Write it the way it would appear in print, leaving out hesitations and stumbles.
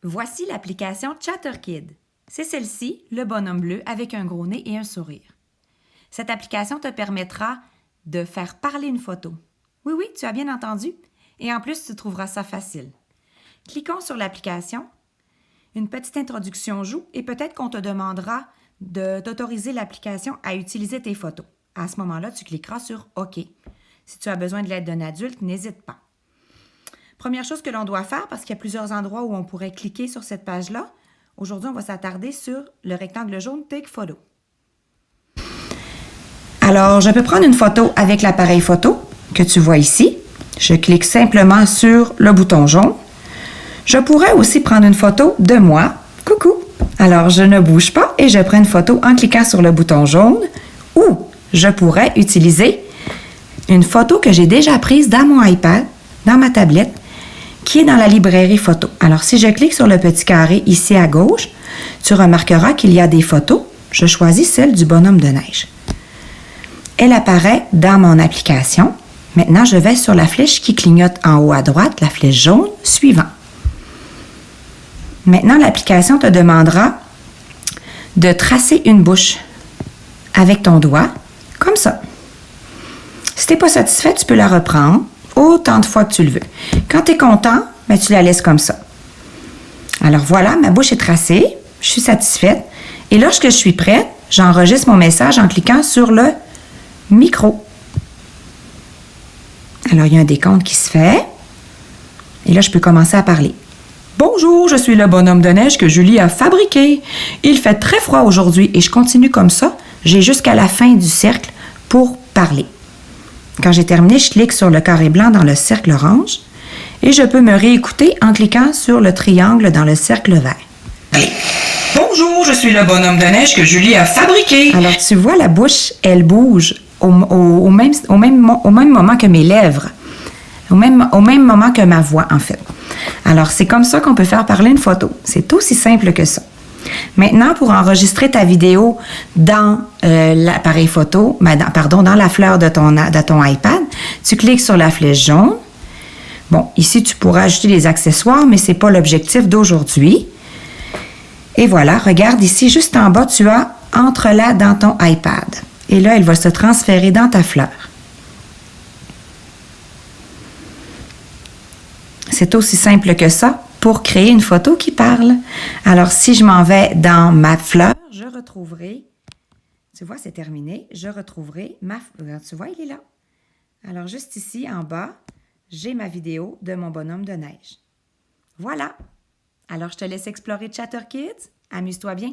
Voici l'application ChatterKid. C'est celle-ci, le bonhomme bleu avec un gros nez et un sourire. Cette application te permettra de faire parler une photo. Oui, oui, tu as bien entendu. Et en plus, tu trouveras ça facile. Cliquons sur l'application. Une petite introduction joue et peut-être qu'on te demandera d'autoriser l'application à utiliser tes photos. À ce moment-là, tu cliqueras sur OK. Si tu as besoin de l'aide d'un adulte, n'hésite pas. Première chose que l'on doit faire, parce qu'il y a plusieurs endroits où on pourrait cliquer sur cette page-là, aujourd'hui, on va s'attarder sur le rectangle jaune Take Photo. Alors, je peux prendre une photo avec l'appareil photo que tu vois ici. Je clique simplement sur le bouton jaune. Je pourrais aussi prendre une photo de moi. Coucou! Alors, je ne bouge pas et je prends une photo en cliquant sur le bouton jaune ou je pourrais utiliser une photo que j'ai déjà prise dans mon iPad, dans ma tablette, qui est dans la librairie photo. Alors, si je clique sur le petit carré ici à gauche, tu remarqueras qu'il y a des photos. Je choisis celle du bonhomme de neige. Elle apparaît dans mon application. Maintenant, je vais sur la flèche qui clignote en haut à droite, la flèche jaune, suivant. Maintenant, l'application te demandera de tracer une bouche avec ton doigt, comme ça. Si tu n'es pas satisfait, tu peux la reprendre autant de fois que tu le veux. Quand tu es content, ben, tu la laisses comme ça. Alors voilà, ma bouche est tracée, je suis satisfaite. Et lorsque je suis prête, j'enregistre mon message en cliquant sur le micro. Alors, il y a un décompte qui se fait. Et là, je peux commencer à parler. Bonjour, je suis le bonhomme de neige que Julie a fabriqué. Il fait très froid aujourd'hui et je continue comme ça. J'ai jusqu'à la fin du cercle pour parler. Quand j'ai terminé, je clique sur le carré blanc dans le cercle orange et je peux me réécouter en cliquant sur le triangle dans le cercle vert. Bonjour, je suis le bonhomme de neige que Julie a fabriqué. Alors, tu vois, la bouche, elle bouge au même moment que mes lèvres, au même moment que ma voix, en fait. Alors, c'est comme ça qu'on peut faire parler une photo. C'est aussi simple que ça. Maintenant, pour enregistrer ta vidéo dans l'appareil photo, dans la fleur de ton iPad, tu cliques sur la flèche jaune. Bon, ici, tu pourras ajouter des accessoires, mais ce n'est pas l'objectif d'aujourd'hui. Et voilà, regarde ici, juste en bas, tu as « Entre-la dans ton iPad ». Et là, elle va se transférer dans ta fleur. C'est aussi simple que ça pour créer une photo qui parle. Alors, si je m'en vais dans ma fleur, je retrouverai, tu vois, c'est terminé, je retrouverai tu vois, il est là. Alors, juste ici, en bas, j'ai ma vidéo de mon bonhomme de neige. Voilà. Alors, je te laisse explorer ChatterKid. Amuse-toi bien.